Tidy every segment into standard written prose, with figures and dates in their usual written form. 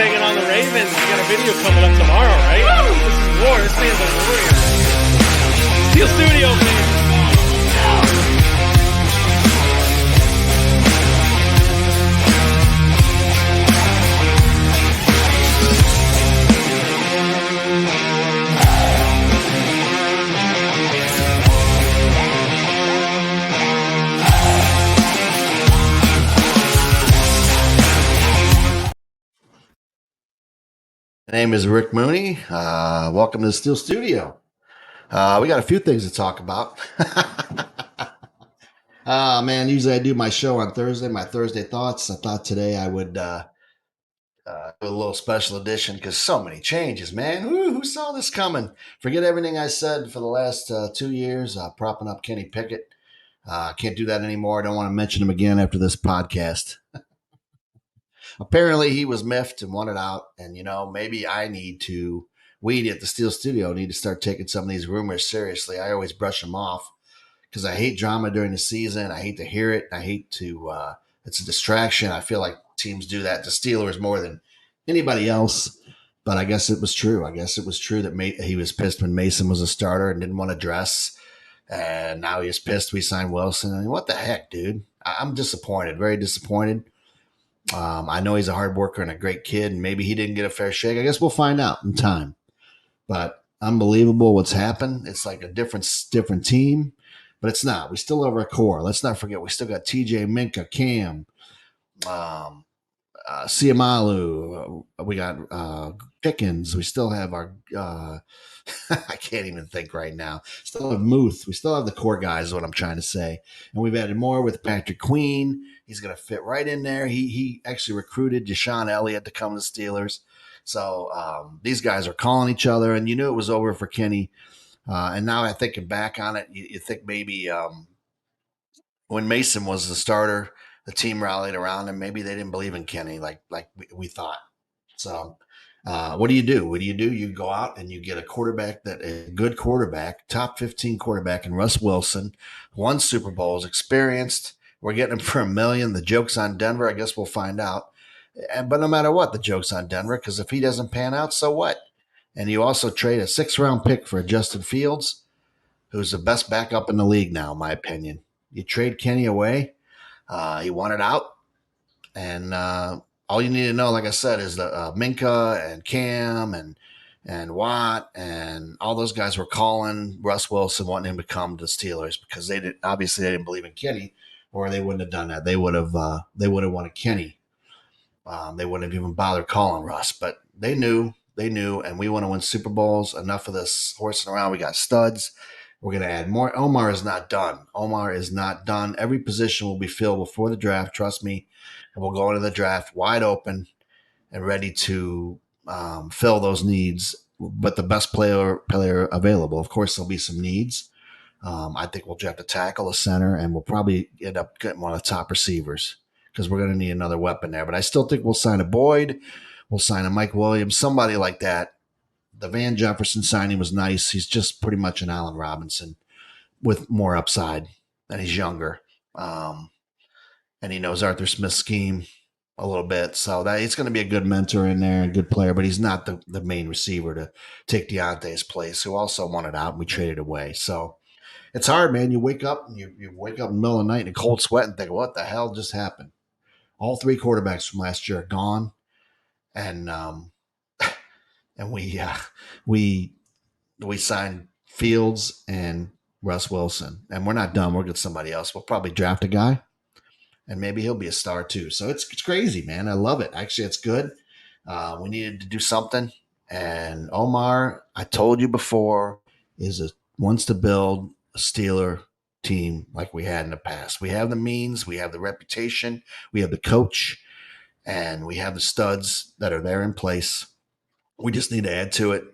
taking on the Ravens. We got a video coming up tomorrow, right? Woo! This is war. This man's a warrior. Steel Studio, baby. My name is Rick Mooney. Welcome to the Steel Studio. We got a few things to talk about. Man, usually I do my show on Thursday, my Thursday thoughts. I thought today I would do a little special edition because so many changes, man. Who saw this coming? Forget everything I said for the last 2 years, propping up Kenny Pickett. Can't do that anymore. I don't want to mention him again after this podcast. Apparently he was miffed and wanted out. And, maybe we at the Steel Studio need to start taking some of these rumors seriously. I always brush them off because I hate drama during the season. I hate to hear it. I hate to, it's a distraction. I feel like teams do that to Steelers more than anybody else. But I guess it was true. I guess it was true that he was pissed when Mason was a starter and didn't want to dress. And now he's pissed we signed Wilson. I mean, what the heck, dude? I'm disappointed, very disappointed. I know he's a hard worker and a great kid, and maybe he didn't get a fair shake. I guess we'll find out in time. But unbelievable what's happened. It's like a different team, but it's not. We still have our core. Let's not forget we still got TJ, Minka, Cam, Siamalu. We got Pickens. We still have our I can't even think right now. Still have Muth. We still have the core guys is what I'm trying to say. And we've added more with Patrick Queen. He's going to fit right in there. He actually recruited Deshaun Elliott to come to the Steelers. So these guys are calling each other, and you knew it was over for Kenny. And now I'm thinking back on it, you think maybe when Mason was the starter, the team rallied around him. Maybe they didn't believe in Kenny like we thought. So what do? You go out and you get a quarterback a good quarterback, top 15 quarterback in Russ Wilson, won Super Bowls, experienced. We're getting him for $1 million. The joke's on Denver. I guess we'll find out. But no matter what, the joke's on Denver because if he doesn't pan out, so what? And you also trade a 6th-round pick for Justin Fields, who's the best backup in the league now, in my opinion. You trade Kenny away. He wanted out. And all you need to know, like I said, is that Minka and Cam and Watt and all those guys were calling Russ Wilson, wanting him to come to the Steelers because they didn't believe in Kenny, or they wouldn't have done that. They would have wanted Kenny. They wouldn't have even bothered calling Russ, but they knew, and we want to win Super Bowls. Enough of this horsing around. We got studs. We're going to add more. Omar is not done. Every position will be filled before the draft. Trust me. And we'll go into the draft wide open and ready to fill those needs, but the best player available. Of course, there'll be some needs. I think we'll draft a tackle, a center, and we'll probably end up getting one of the top receivers because we're going to need another weapon there. But I still think we'll sign a Boyd. We'll sign a Mike Williams, somebody like that. The Van Jefferson signing was nice. He's just pretty much an Allen Robinson with more upside, and he's younger. And he knows Arthur Smith's scheme a little bit. So he's going to be a good mentor in there, a good player, but he's not the main receiver to take Deontay's place, who also wanted out and we traded away. So it's hard, man. You wake up and you wake up in the middle of the night in a cold sweat and think, what the hell just happened? All 3 quarterbacks from last year are gone. And we signed Fields and Russ Wilson, and we're not done. We'll get somebody else. We'll probably draft a guy, and maybe he'll be a star too. So it's crazy, man. I love it. Actually, it's good. We needed to do something, and Omar, I told you before, wants to build a Steeler team like we had in the past. We have the means, we have the reputation, we have the coach, and we have the studs that are there in place. We just need to add to it,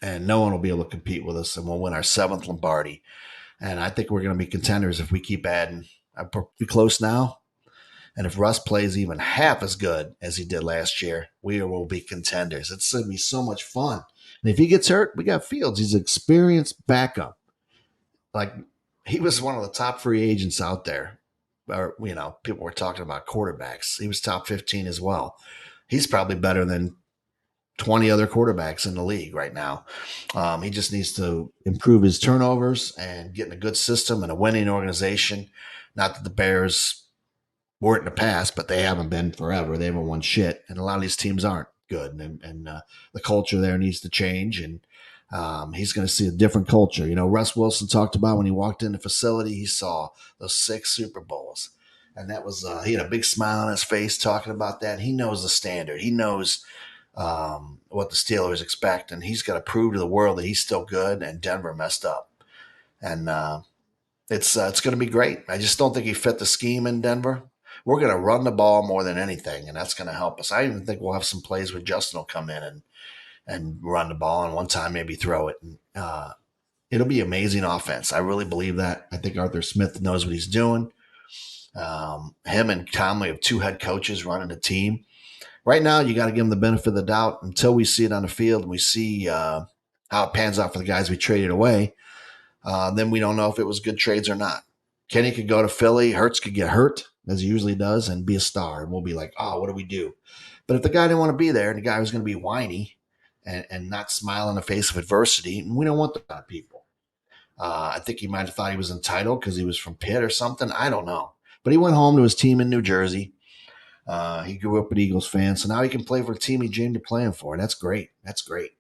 and no one will be able to compete with us, and we'll win our 7th Lombardi. And I think we're going to be contenders if we keep adding. I'm pretty close now. And if Russ plays even half as good as he did last year, we will be contenders. It's going to be so much fun. And if he gets hurt, we got Fields. He's an experienced backup. Like, he was one of the top free agents out there. Or, people were talking about quarterbacks. He was top 15 as well. he's probably better than 20 other quarterbacks in the league right now. He just needs to improve his turnovers and get in a good system and a winning organization. Not that the Bears weren't in the past, but they haven't been forever. They haven't won shit, and a lot of these teams aren't good. And the culture there needs to change, and he's going to see a different culture. You know, Russ Wilson talked about when he walked in the facility, he saw those 6 Super Bowls. And that was, he had a big smile on his face talking about that. He knows the standard. He knows what the Steelers expect, and he's got to prove to the world that he's still good. And Denver messed up, and it's going to be great. I just don't think he fit the scheme in Denver. We're going to run the ball more than anything, and that's going to help us. I even think we'll have some plays where Justin will come in and run the ball, and one time maybe throw it. And, it'll be amazing offense. I really believe that. I think Arthur Smith knows what he's doing. Him and Tomlin have 2 head coaches running the team. Right now, you got to give them the benefit of the doubt until we see it on the field and we see how it pans out for the guys we traded away. Then we don't know if it was good trades or not. Kenny could go to Philly. Hurts could get hurt, as he usually does, and be a star. And we'll be like, oh, what do we do? But if the guy didn't want to be there and the guy was going to be whiny and not smile in the face of adversity, we don't want that kind of people. I think he might have thought he was entitled because he was from Pitt or something. I don't know. But he went home to his team in New Jersey. He grew up an Eagles fan, so now he can play for a team he dreamed of playing for. And that's great. That's great.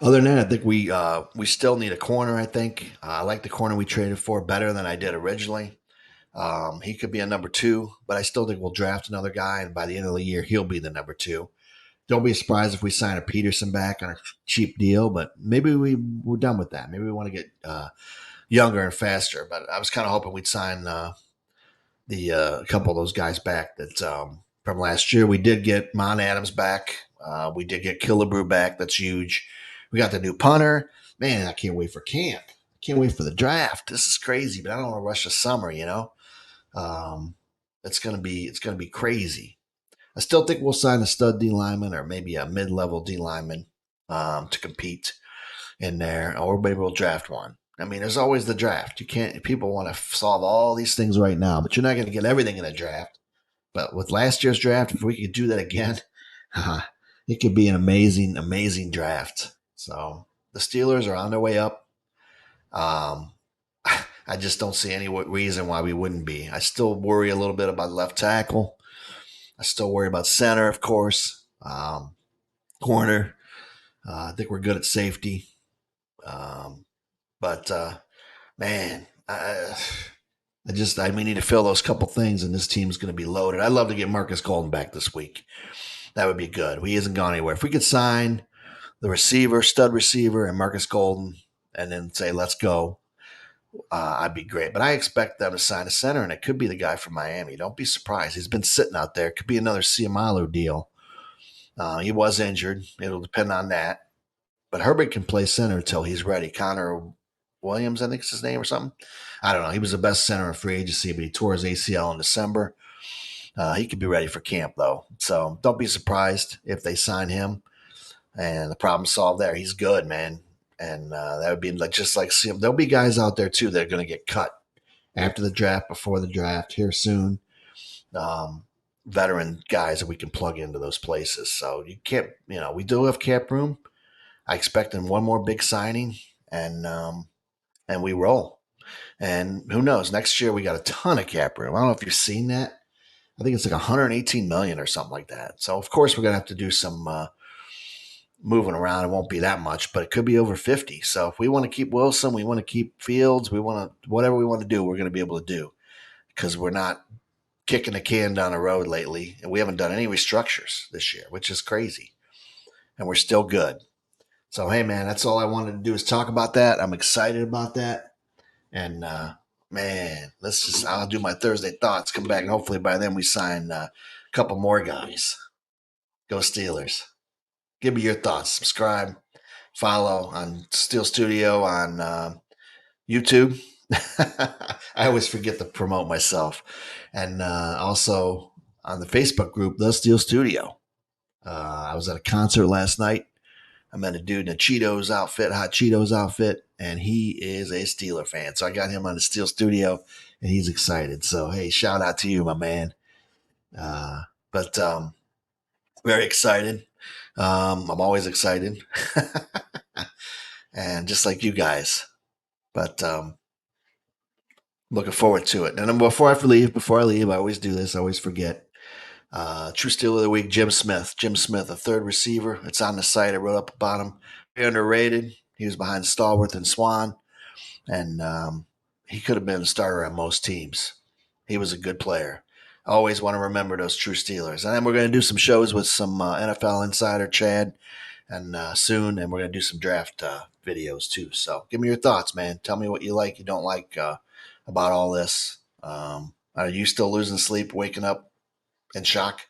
Other than that, I think we still need a corner. I think I like the corner we traded for better than I did originally. He could be a number 2, but I still think we'll draft another guy, and by the end of the year, he'll be the number 2. Don't be surprised if we sign a Peterson back on a cheap deal, but maybe we're done with that. Maybe we want to get younger and faster. But I was kind of hoping we'd sign the couple of those guys back that from last year. We did get Mon Adams back. We did get Killebrew back. That's huge. We got the new punter. Man, I can't wait for camp. I can't wait for the draft. This is crazy, but I don't want to rush the summer. You know, um, it's gonna be crazy. I still think we'll sign a stud D lineman or maybe a mid level D lineman to compete in there, or maybe we'll draft one. I mean, there's always the draft. You can't. People want to solve all these things right now, but you're not going to get everything in a draft. But with last year's draft, if we could do that again, it could be an amazing, amazing draft. So the Steelers are on their way up. Um, I just don't see any reason why we wouldn't be. I still worry a little bit about left tackle. I still worry about center, of course. Corner. I think we're good at safety. Um, but man, we need to fill those couple things, and this team's going to be loaded. I'd love to get Marcus Golden back this week. That would be good. He hasn't gone anywhere. If we could sign the receiver, stud receiver, and Marcus Golden, and then say, let's go, I'd be great. But I expect them to sign a center, and it could be the guy from Miami. Don't be surprised. He's been sitting out there. It could be another Siamalu deal. He was injured. It'll depend on that. But Herbert can play center until he's ready. Connor Williams, I think is his name or something. I don't know. He was the best center in free agency, but he tore his ACL in December. He could be ready for camp, though. So don't be surprised if they sign him and the problem solved there. He's good, man. And that would be like just like him. There'll be guys out there, too, that are going to get cut after the draft, before the draft, here soon. Veteran guys that we can plug into those places. So you can't, we do have cap room. I expect one more big signing, and we roll. And who knows? Next year we got a ton of cap room. I don't know if you've seen that. I think it's like 118 million or something like that. So of course we're gonna have to do some moving around. It won't be that much, but it could be over 50. So if we want to keep Wilson, we want to keep Fields, we want to whatever we want to do, we're going to be able to do because we're not kicking the can down the road lately, and we haven't done any restructures this year, which is crazy. And we're still good. So, hey, man, that's all I wanted to do is talk about that. I'm excited about that. And, man, I'll do my Thursday thoughts, come back, and hopefully by then we sign a couple more guys. Go Steelers. Give me your thoughts. Subscribe, follow on Steel Studio on YouTube. I always forget to promote myself. And also on the Facebook group, The Steel Studio. I was at a concert last night. I met a dude in a hot Cheetos outfit, and he is a Steeler fan. So I got him on the Steel Studio, and he's excited. So, hey, shout out to you, my man. Uh, but very excited. I'm always excited, and just like you guys. But looking forward to it. And then before I leave, I always do this. I always forget. True Steal of the Week, Jim Smith. Jim Smith, a third receiver. It's on the site. I wrote up about him. Very underrated. He was behind Stallworth and Swan, and he could have been a starter on most teams. He was a good player. I always want to remember those true Steelers. And then we're going to do some shows with some NFL insider Chad, and soon, and we're going to do some draft videos too. So give me your thoughts, man. Tell me what you like, you don't like about all this. Are you still losing sleep, waking up in shock?